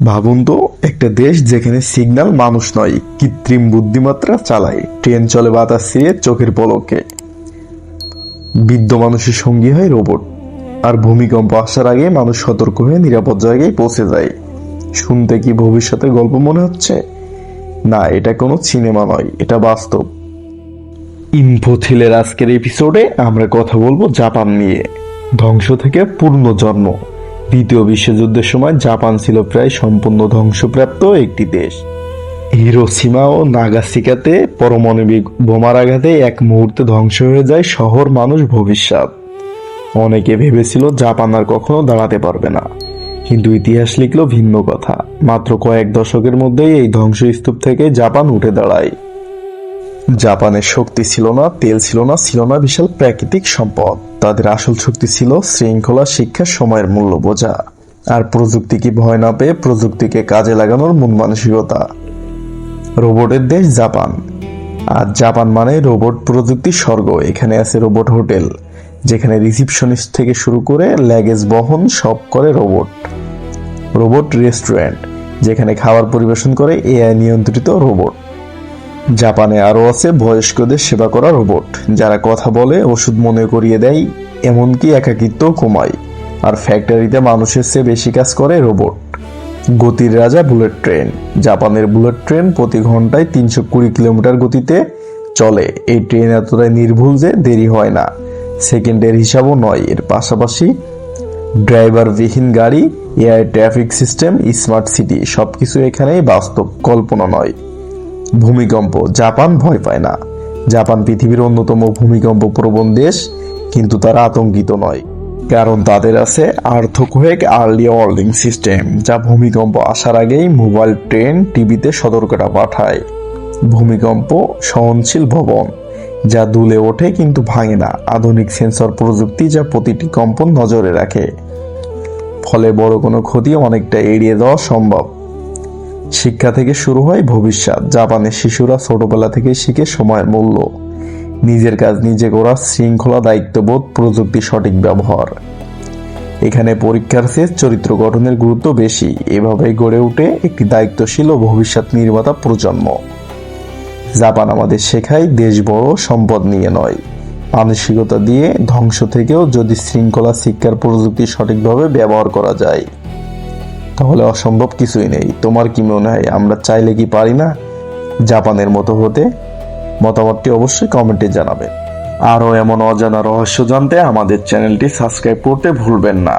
ভাবুন তো, একটা দেশ যেখানে সিগন্যাল মানুষ নয়, কৃত্রিম বুদ্ধিমত্তা চালায়, ট্রেন চলে বাতাস ছিঁড়ে চোখের পলকে, বৃদ্ধ মানুষের সঙ্গী হয় রোবট, আর ভূমিকম্প আসার আগে মানুষ সতর্ক হয়ে নিরাপদ জায়গায় পৌঁছে যায়। শুনতে কি ভবিষ্যতের গল্প মনে হচ্ছে? না, এটা কোনো সিনেমা নয়, এটা বাস্তব। ইনফোথিলের আজকের এপিসোডে আমরা কথা বলবো জাপান নিয়ে। ধ্বংস থেকে পুনর্জন্ম। দ্বিতীয় বিশ্বযুদ্ধের সময় জাপান ছিল প্রায় সম্পূর্ণ ধ্বংসপ্রাপ্ত একটি দেশ। হিরোশিমা ও নাগাসাকিতে পারমাণবিক বোমার আঘাতে এক মুহূর্তে ধ্বংস হয়ে যায় শহর, মানুষ, ভবিষ্যৎ। অনেকে ভেবেছিল জাপান আর কখনো দাঁড়াতে পারবে না, কিন্তু ইতিহাস লিখলো ভিন্ন কথা। মাত্র কয়েক দশকের মধ্যেই এই ধ্বংসস্তূপ থেকে জাপান উঠে দাঁড়ায়। জাপানের শক্তি ছিল না তেল, ছিল না বিশাল প্রাকৃতিক সম্পদ। তাদের আসল শক্তি ছিল শৃঙ্খলা, শিক্ষা, সময়ের মূল্য বোঝা, আর প্রযুক্তিকে ভয় না পেয়ে প্রযুক্তিকে কাজে লাগানোর মন মানসিকতা। রোবটের দেশ জাপান। আর জাপান মানে রোবট প্রযুক্তির স্বর্গ। এখানে আছে রোবট হোটেল, যেখানে রিসিপশনিস্ট থেকে শুরু করে লাগেজ বহন সব করে রোবট। রোবট রেস্টুরেন্ট, যেখানে খাবার পরিবেশন করে এআই নিয়ন্ত্রিত রোবট। জাপানে আরও আছে বয়স্কদের সেবা করা রোবট, যারা কথা বলে, ওষুধ মনে করিয়ে দেয়, এমনকি একাকিত্বও কমায়। আর ফ্যাক্টরিতে মানুষের চেয়ে বেশি কাজ করে রোবট। গতির রাজা বুলেট ট্রেন। জাপানের বুলেট ট্রেন প্রতি ঘন্টায় 320 কিলোমিটার গতিতে চলে। এই ট্রেন এতটাই নির্ভুল যে দেরি হয় না, সেকেন্ডের হিসাবও নয়। এর পাশাপাশি ড্রাইভারবিহীন গাড়ি, AI traffic system, smart city, সবকিছু এখানেই বাস্তব, কল্পনা নয়। ভূমিকম্প। জাপান ভয় পায় না। জাপান পৃথিবীর অন্যতম ভূমিকম্প প্রবণ দেশ, কিন্তু তারা আতঙ্কিত নয়, কারণ তাদের আছে আর্থকোয়েক আর্লি ওয়ার্নিং সিস্টেম, যা ভূমিকম্প আসার আগেই মোবাইল, ট্রেন, টিভিতে সতর্কতা পাঠায়। ভূমিকম্প সহনশীল ভবন, যা দুলে ওঠে কিন্তু ভাঙে না। আধুনিক সেন্সর প্রযুক্তি, যা প্রতিটি কম্পন নজরে রাখে, ফলে বড় কোনো ক্ষতি অনেকটা এড়িয়ে যাওয়া সম্ভব। শিক্ষা থেকে শুরু হয় ভবিষ্যৎ। জাপানের শিশুরা ছোটবেলা থেকে শিখে সময়ের মূল্য, নিজের কাজ নিজে করা, শৃঙ্খলা, দায়িত্ববোধ, প্রযুক্তি সঠিক ব্যবহার। এখানে পরীক্ষার চেয়ে চরিত্র গঠনের গুরুত্ব বেশি। এভাবেই গড়ে ওঠে একটি দায়িত্বশীল ও ভবিষ্যৎ নির্মাতা প্রজন্ম। জাপান আমাদের শেখায়, দেশ বড় সম্পদ নিয়ে নয়, মানসিকতা দিয়ে। ধ্বংস থেকেও যদি শৃঙ্খলা, শিক্ষার, প্রযুক্তি সঠিকভাবে ব্যবহার করা যায়, তাহলে অসম্ভব কিছুই নেই। তোমার কি মনে হয়, আমরা চাইলে কি পারি না জাপানের মতো হতে? মতামতটি অবশ্যই কমেন্টে জানাবেন। আরও এমন অজানা রহস্য জানতে আমাদের চ্যানেলটি সাবস্ক্রাইব করতে ভুলবেন না।